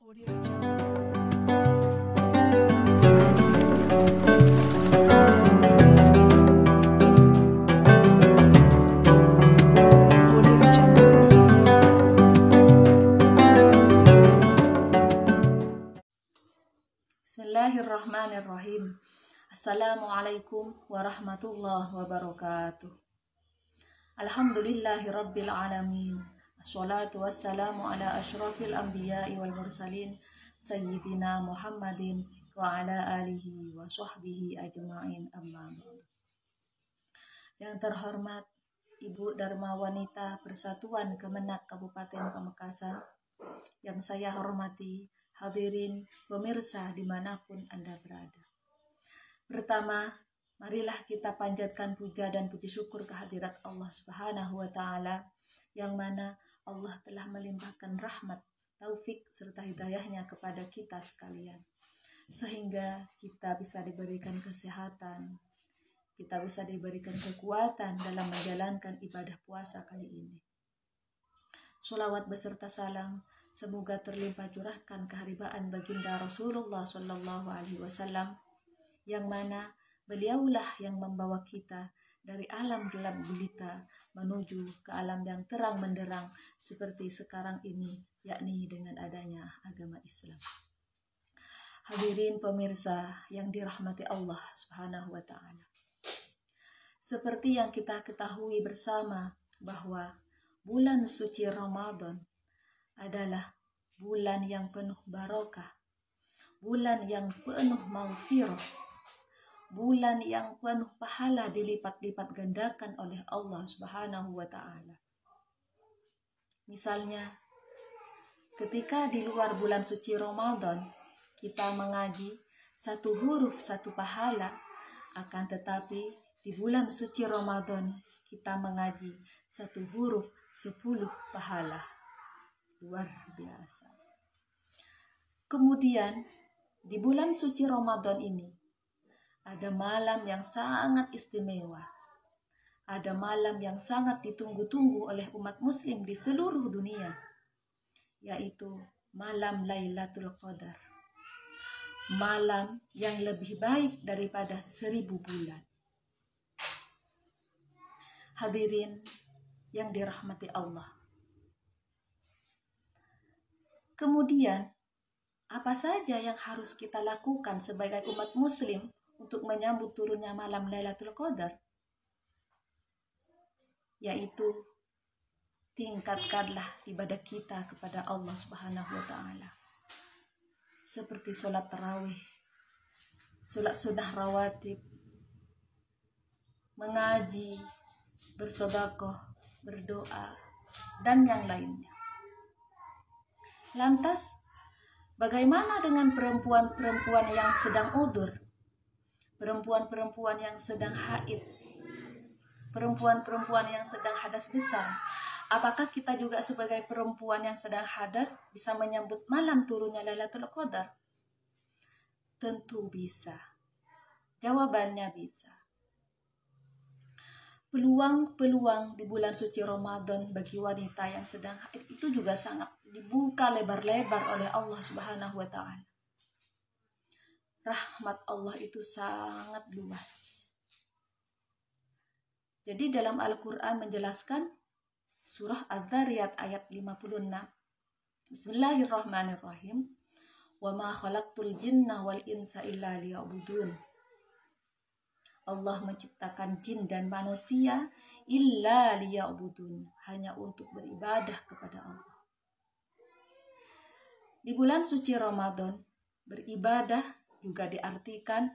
Bismillahirrahmanirrahim. Assalamualaikum warahmatullahi wabarakatuh. Alhamdulillahirabbil alamin. Assalatu wassalamu ala asyrafil anbiya'i wal mursalin sayyidina Muhammadin wa ala alihi wa sahbihi ajma'in, amma ba'du. Yang terhormat Ibu Dharma Wanita Persatuan Kemenak Kabupaten Pamekasan, yang saya hormati, hadirin pemirsa dimanapun Anda berada. Pertama, marilah kita panjatkan puja dan puji syukur kehadirat Allah Subhanahu wa Ta'ala, yang mana Allah telah melimpahkan rahmat, taufik serta hidayahnya kepada kita sekalian, sehingga kita bisa diberikan kesehatan, kita bisa diberikan kekuatan dalam menjalankan ibadah puasa kali ini. Sholawat beserta salam semoga terlimpah curahkan keharibaan baginda Rasulullah Shallallahu Alaihi Wasallam, yang mana beliaulah yang membawa kita dari alam gelap gulita menuju ke alam yang terang benderang seperti sekarang ini, yakni dengan adanya agama Islam. Hadirin pemirsa yang dirahmati Allah Subhanahu wa Ta'ala, seperti yang kita ketahui bersama bahwa bulan suci Ramadan adalah bulan yang penuh barokah, bulan yang penuh maghfirah, bulan yang penuh pahala dilipat-lipat gandakan oleh Allah Subhanahu wa Ta'ala. Misalnya, ketika di luar bulan suci Ramadan kita mengaji satu huruf satu pahala, akan tetapi di bulan suci Ramadan kita mengaji satu huruf 10 pahala. Luar biasa. Kemudian di bulan suci Ramadan ini ada malam yang sangat istimewa. Ada malam yang sangat ditunggu-tunggu oleh umat muslim di seluruh dunia, yaitu malam Lailatul Qadar. Malam yang lebih baik daripada 1000 bulan. Hadirin yang dirahmati Allah. Kemudian, apa saja yang harus kita lakukan sebagai umat muslim untuk menyambut turunnya malam Lailatul Qadar? Yaitu, tingkatkanlah ibadah kita kepada Allah Subhanahu wa Ta'ala. Seperti sholat tarawih, sholat sunnah rawatib, mengaji, bersedekah, berdoa, dan yang lainnya. Lantas, bagaimana dengan perempuan-perempuan yang sedang udzur? Perempuan-perempuan yang sedang haid? Perempuan-perempuan yang sedang hadas besar? Apakah kita juga sebagai perempuan yang sedang hadas bisa menyambut malam turunnya Lailatul Qadar? Tentu bisa. Jawabannya bisa. Peluang-peluang di bulan suci Ramadan bagi wanita yang sedang haid itu juga sangat dibuka lebar-lebar oleh Allah Subhanahu wa Ta'ala. Rahmat Allah itu sangat luas. Jadi dalam Al-Quran menjelaskan, surah Adz-Dzariyat ayat 56, Bismillahirrahmanirrahim, wa ma khalaqtul jinna wal insa illa liya'budun. Allah menciptakan jin dan manusia illa liya'budun, hanya untuk beribadah kepada Allah. Di bulan suci Ramadan, beribadah juga diartikan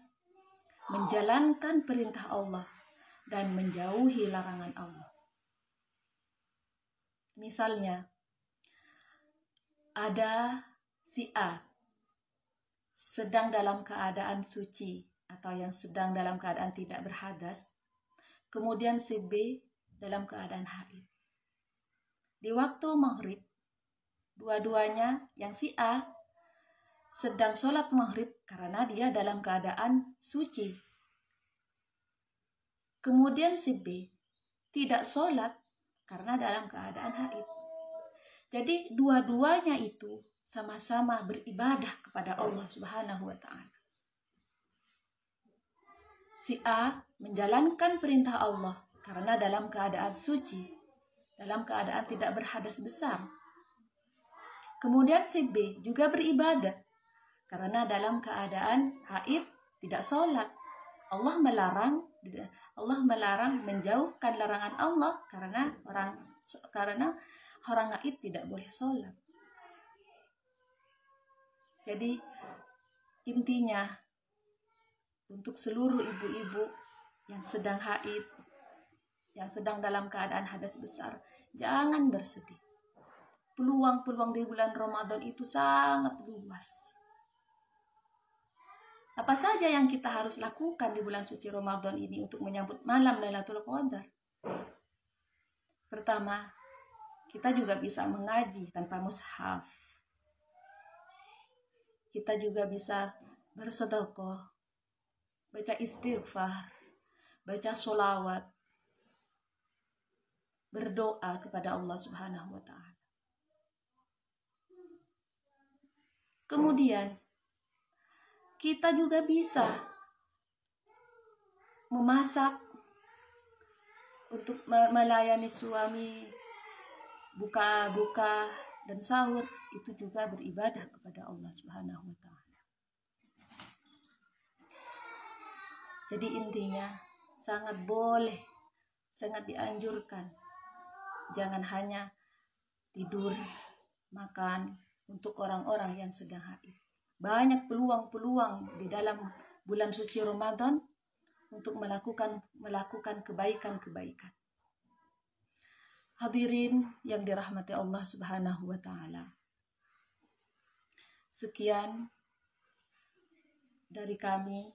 menjalankan perintah Allah dan menjauhi larangan Allah. Misalnya, ada si A sedang dalam keadaan suci atau yang sedang dalam keadaan tidak berhadas, kemudian si B dalam keadaan haid. Di waktu maghrib, dua-duanya, yang si A sedang sholat maghrib karena dia dalam keadaan suci. Kemudian si B tidak sholat karena dalam keadaan haid. Jadi dua-duanya itu sama-sama beribadah kepada Allah Subhanahu wa Ta'ala. Si A menjalankan perintah Allah karena dalam keadaan suci, dalam keadaan tidak berhadas besar. Kemudian si B juga beribadah karena dalam keadaan haid tidak sholat. Allah melarang menjauhkan larangan Allah karena orang haid tidak boleh sholat. Jadi intinya untuk seluruh ibu-ibu yang sedang haid, yang sedang dalam keadaan hadas besar, jangan bersedih. Peluang-peluang di bulan Ramadan itu sangat luas. Apa saja yang kita harus lakukan di bulan suci Ramadan ini untuk menyambut malam Lailatul Qadar? Pertama, kita juga bisa mengaji tanpa mushaf. Kita juga bisa bersedekah, baca istighfar, baca sholawat, berdoa kepada Allah Subhanahu wa Ta'ala. Kemudian kita juga bisa memasak untuk melayani suami, buka dan sahur, itu juga beribadah kepada Allah Subhanahu wa Ta'ala. Jadi intinya sangat boleh, sangat dianjurkan. Jangan hanya tidur, makan untuk orang-orang yang sedang haid. Banyak peluang-peluang di dalam bulan suci Ramadan untuk melakukan kebaikan-kebaikan. Hadirin yang dirahmati Allah Subhanahu wa Ta'ala. Sekian dari kami.